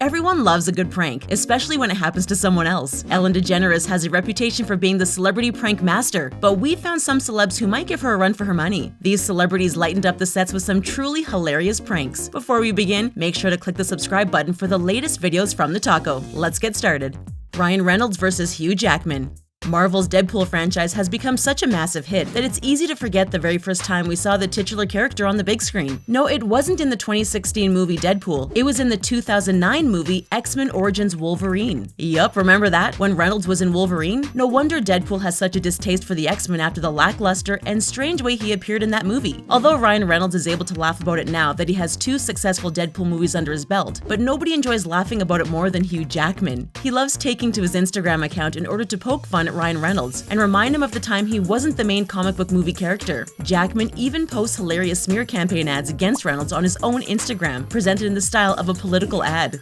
Everyone loves a good prank, especially when it happens to someone else. Ellen DeGeneres has a reputation for being the celebrity prank master, but we found some celebs who might give her a run for her money. These celebrities lightened up the sets with some truly hilarious pranks. Before we begin, make sure to click the subscribe button for the latest videos from the taco. Let's get started. Ryan Reynolds versus Hugh Jackman. Marvel's Deadpool franchise has become such a massive hit that it's easy to forget the very first time we saw the titular character on the big screen. No, it wasn't in the 2016 movie Deadpool, it was in the 2009 movie X-Men Origins Wolverine. Yup, remember that? When Reynolds was in Wolverine? No wonder Deadpool has such a distaste for the X-Men after the lackluster and strange way he appeared in that movie. Although Ryan Reynolds is able to laugh about it now that he has 2 successful Deadpool movies under his belt, but nobody enjoys laughing about it more than Hugh Jackman. He loves taking to his Instagram account in order to poke fun at Ryan Reynolds and remind him of the time he wasn't the main comic book movie character. Jackman even posts hilarious smear campaign ads against Reynolds on his own Instagram, presented in the style of a political ad.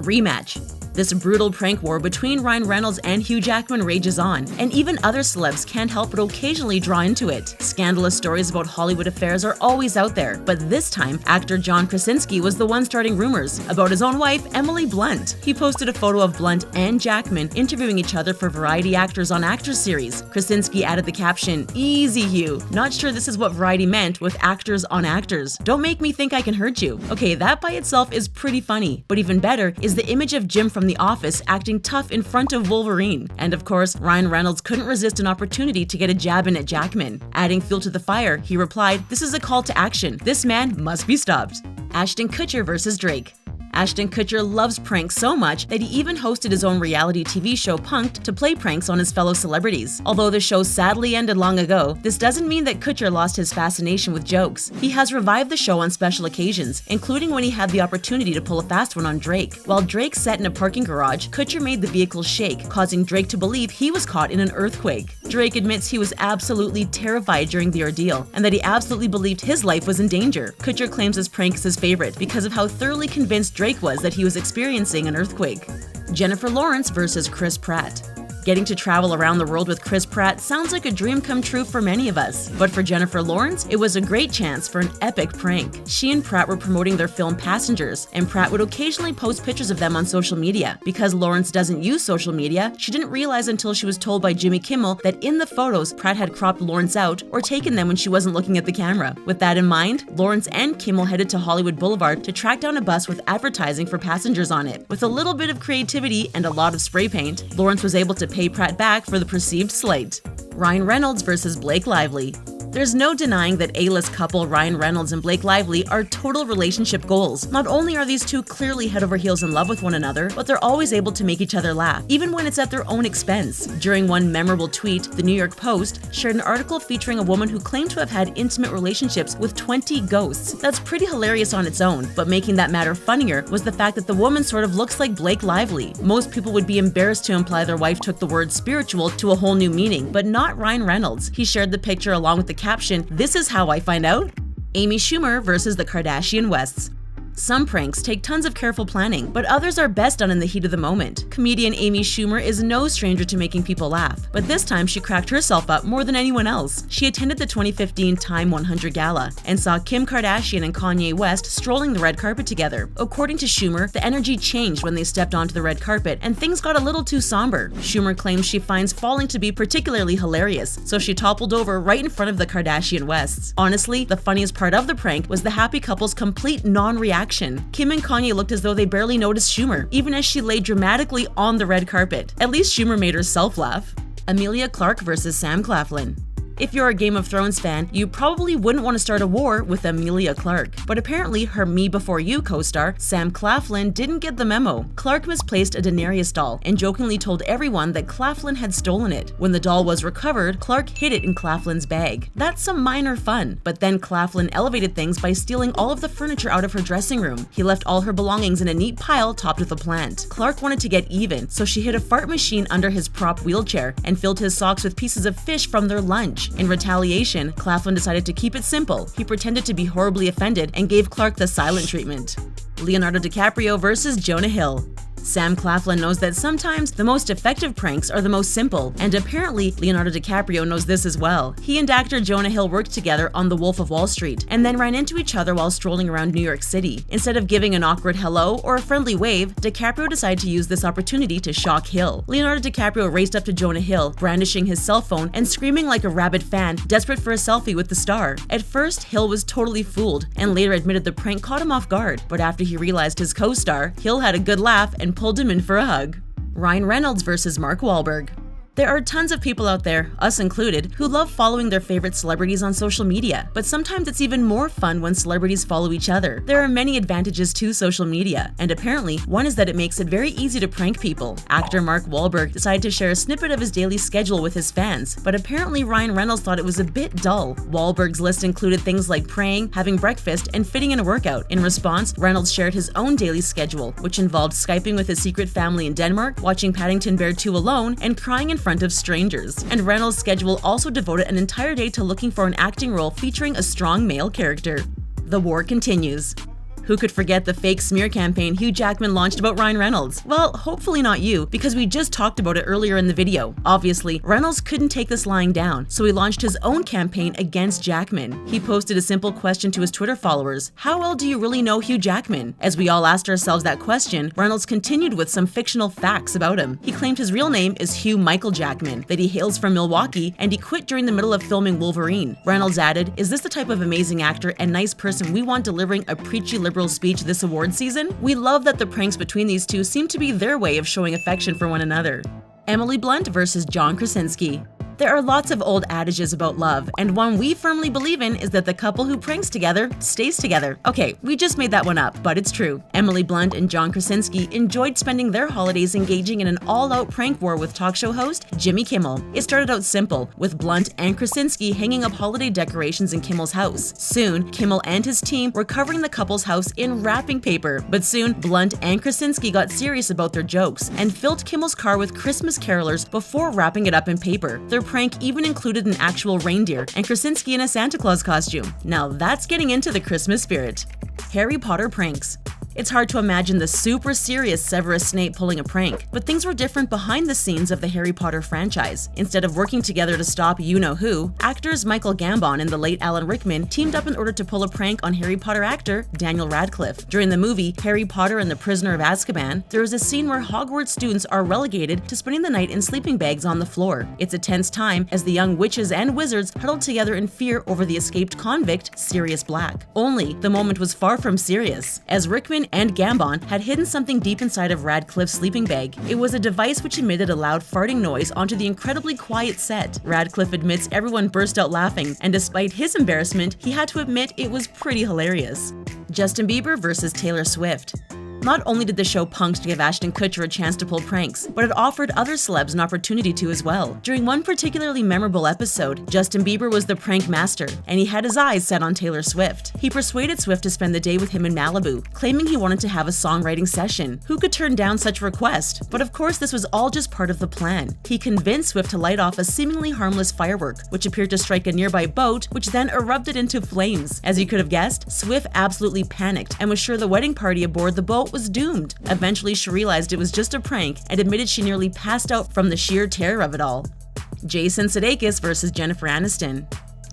Rematch. This brutal prank war between Ryan Reynolds and Hugh Jackman rages on, and even other celebs can't help but occasionally draw into it. Scandalous stories about Hollywood affairs are always out there, but this time, actor John Krasinski was the one starting rumors about his own wife, Emily Blunt. He posted a photo of Blunt and Jackman interviewing each other for Variety Actors on Actors series. Krasinski added the caption, "Easy, Hugh. Not sure this is what Variety meant with actors on actors. Don't make me think I can hurt you." Okay, that by itself is pretty funny, but even better is the image of Jim from The Office acting tough in front of Wolverine. And of course, Ryan Reynolds couldn't resist an opportunity to get a jab in at Jackman. Adding fuel to the fire, he replied, "This is a call to action. This man must be stopped." Ashton Kutcher versus Drake. Ashton Kutcher loves pranks so much that he even hosted his own reality TV show Punk'd to play pranks on his fellow celebrities. Although the show sadly ended long ago, this doesn't mean that Kutcher lost his fascination with jokes. He has revived the show on special occasions, including when he had the opportunity to pull a fast one on Drake. While Drake sat in a parking garage, Kutcher made the vehicle shake, causing Drake to believe he was caught in an earthquake. Drake admits he was absolutely terrified during the ordeal, and that he absolutely believed his life was in danger. Kutcher claims his prank is his favorite because of how thoroughly convinced Drake was that he was experiencing an earthquake. Jennifer Lawrence versus Chris Pratt. Getting to travel around the world with Chris Pratt sounds like a dream come true for many of us. But for Jennifer Lawrence, it was a great chance for an epic prank. She and Pratt were promoting their film Passengers, and Pratt would occasionally post pictures of them on social media. Because Lawrence doesn't use social media, she didn't realize until she was told by Jimmy Kimmel that in the photos, Pratt had cropped Lawrence out or taken them when she wasn't looking at the camera. With that in mind, Lawrence and Kimmel headed to Hollywood Boulevard to track down a bus with advertising for Passengers on it. With a little bit of creativity and a lot of spray paint, Lawrence was able to pay Pratt back for the perceived slight. Ryan Reynolds versus Blake Lively. There's no denying that A-list couple Ryan Reynolds and Blake Lively are total relationship goals. Not only are these two clearly head over heels in love with one another, but they're always able to make each other laugh, even when it's at their own expense. During one memorable tweet, the New York Post shared an article featuring a woman who claimed to have had intimate relationships with 20 ghosts. That's pretty hilarious on its own, but making that matter funnier was the fact that the woman sort of looks like Blake Lively. Most people would be embarrassed to imply their wife took the word spiritual to a whole new meaning, but not Ryan Reynolds. He shared the picture along with the caption, "This is how I find out." Amy Schumer versus the Kardashian Wests. Some pranks take tons of careful planning, but others are best done in the heat of the moment. Comedian Amy Schumer is no stranger to making people laugh, but this time she cracked herself up more than anyone else. She attended the 2015 Time 100 Gala and saw Kim Kardashian and Kanye West strolling the red carpet together. According to Schumer, the energy changed when they stepped onto the red carpet and things got a little too somber. Schumer claims she finds falling to be particularly hilarious, so she toppled over right in front of the Kardashian Wests. Honestly, the funniest part of the prank was the happy couple's complete non-reaction. Kim and Kanye looked as though they barely noticed Schumer, even as she lay dramatically on the red carpet. At least Schumer made herself laugh. EMILIA Clarke versus Sam Claflin. If you're a Game of Thrones fan, you probably wouldn't want to start a war with EMILIA Clarke. But apparently her Me Before You co-star, Sam Claflin, didn't get the memo. Clarke misplaced a Daenerys doll and jokingly told everyone that Claflin had stolen it. When the doll was recovered, Clarke hid it in Claflin's bag. That's some minor fun, but then Claflin elevated things by stealing all of the furniture out of her dressing room. He left all her belongings in a neat pile topped with a plant. Clarke wanted to get even, so she hid a fart machine under his prop wheelchair and filled his socks with pieces of fish from their lunch. In retaliation, Claflin decided to keep it simple. He pretended to be horribly offended and gave Clarke the silent treatment. Leonardo DiCaprio versus Jonah Hill. Sam Claflin knows that sometimes the most effective pranks are the most simple, and apparently Leonardo DiCaprio knows this as well. He and actor Jonah Hill worked together on The Wolf of Wall Street, and then ran into each other while strolling around New York City. Instead of giving an awkward hello or a friendly wave, DiCaprio decided to use this opportunity to shock Hill. Leonardo DiCaprio raced up to Jonah Hill, brandishing his cell phone and screaming like a rabid fan, desperate for a selfie with the star. At first, Hill was totally fooled, and later admitted the prank caught him off guard, but after he realized his co-star, Hill had a good laugh and pulled him in for a hug. Ryan Reynolds versus Mark Wahlberg. There are tons of people out there, us included, who love following their favorite celebrities on social media, but sometimes it's even more fun when celebrities follow each other. There are many advantages to social media, and apparently, one is that it makes it very easy to prank people. Actor Mark Wahlberg decided to share a snippet of his daily schedule with his fans, but apparently Ryan Reynolds thought it was a bit dull. Wahlberg's list included things like praying, having breakfast, and fitting in a workout. In response, Reynolds shared his own daily schedule, which involved Skyping with his secret family in Denmark, watching Paddington Bear 2 alone, and crying in front of strangers. And Reynolds' schedule also devoted an entire day to looking for an acting role featuring a strong male character. The war continues. Who could forget the fake smear campaign Hugh Jackman launched about Ryan Reynolds? Well, hopefully not you, because we just talked about it earlier in the video. Obviously, Reynolds couldn't take this lying down, so he launched his own campaign against Jackman. He posted a simple question to his Twitter followers: how well do you really know Hugh Jackman? As we all asked ourselves that question, Reynolds continued with some fictional facts about him. He claimed his real name is Hugh Michael Jackman, that he hails from Milwaukee, and he quit during the middle of filming Wolverine. Reynolds added, "Is this the type of amazing actor and nice person we want delivering a preachy liberal speech this award season? We love that the pranks between these two seem to be their way of showing affection for one another." Emily Blunt versus John Krasinski. There are lots of old adages about love, and one we firmly believe in is that the couple who pranks together stays together. Okay, we just made that one up, but it's true. Emily Blunt and John Krasinski enjoyed spending their holidays engaging in an all-out prank war with talk show host Jimmy Kimmel. It started out simple, with Blunt and Krasinski hanging up holiday decorations in Kimmel's house. Soon, Kimmel and his team were covering the couple's house in wrapping paper, but soon Blunt and Krasinski got serious about their jokes and filled Kimmel's car with Christmas carolers before wrapping it up in paper. Their prank even included an actual reindeer and Krasinski in a Santa Claus costume. Now that's getting into the Christmas spirit. Harry Potter pranks. It's hard to imagine the super serious Severus Snape pulling a prank, but things were different behind the scenes of the Harry Potter franchise. Instead of working together to stop you-know-who, actors Michael Gambon and the late Alan Rickman teamed up in order to pull a prank on Harry Potter actor Daniel Radcliffe. During the movie Harry Potter and the Prisoner of Azkaban, there is a scene where Hogwarts students are relegated to spending the night in sleeping bags on the floor. It's a tense time as the young witches and wizards huddled together in fear over the escaped convict, Sirius Black. Only, the moment was far from serious, as Rickman and Gambon had hidden something deep inside of Radcliffe's sleeping bag. It was a device which emitted a loud farting noise onto the incredibly quiet set. Radcliffe admits everyone burst out laughing, and despite his embarrassment, he had to admit it was pretty hilarious. Justin Bieber versus Taylor Swift. Not only did the show Punk'd give Ashton Kutcher a chance to pull pranks, but it offered other celebs an opportunity to as well. During one particularly memorable episode, Justin Bieber was the prank master, and he had his eyes set on Taylor Swift. He persuaded Swift to spend the day with him in Malibu, claiming he wanted to have a songwriting session. Who could turn down such a request? But of course, this was all just part of the plan. He convinced Swift to light off a seemingly harmless firework, which appeared to strike a nearby boat, which then erupted into flames. As you could have guessed, Swift absolutely panicked and was sure the wedding party aboard the boat was doomed. Eventually, she realized it was just a prank and admitted she nearly passed out from the sheer terror of it all. Jason Sudeikis versus Jennifer Aniston.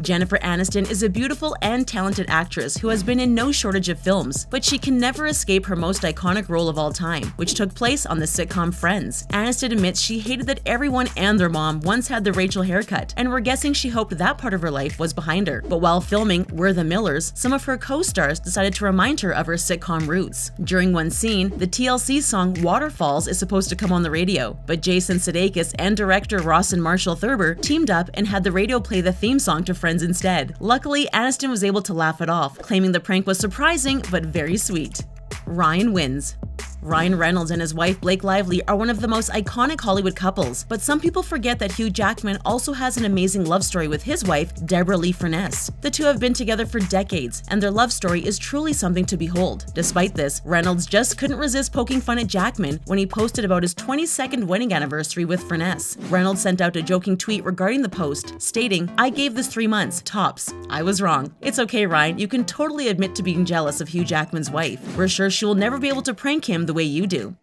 Jennifer Aniston is a beautiful and talented actress who has been in no shortage of films, but she can never escape her most iconic role of all time, which took place on the sitcom Friends. Aniston admits she hated that everyone and their mom once had the Rachel haircut, and we're guessing she hoped that part of her life was behind her. But while filming We're the Millers, some of her co-stars decided to remind her of her sitcom roots. During one scene, the TLC song Waterfalls is supposed to come on the radio, but Jason Sudeikis and director Ross and Marshall Thurber teamed up and had the radio play the theme song to Friends instead. Luckily, Aniston was able to laugh it off, claiming the prank was surprising but very sweet. Ryan wins. Ryan Reynolds and his wife Blake Lively are one of the most iconic Hollywood couples, but some people forget that Hugh Jackman also has an amazing love story with his wife, Deborah Lee Furness. The two have been together for decades, and their love story is truly something to behold. Despite this, Reynolds just couldn't resist poking fun at Jackman when he posted about his 22nd wedding anniversary with Furness. Reynolds sent out a joking tweet regarding the post, stating, "I gave this 3 months, tops. I was wrong. It's okay, Ryan, you can totally admit to being jealous of Hugh Jackman's wife. We're sure she will never be able to prank him the way you do."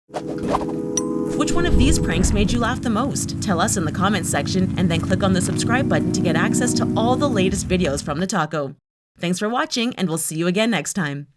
Which one of these pranks made you laugh the most? Tell us in the comments section and then click on the subscribe button to get access to all the latest videos from the taco. Thanks for watching, and we'll see you again next time.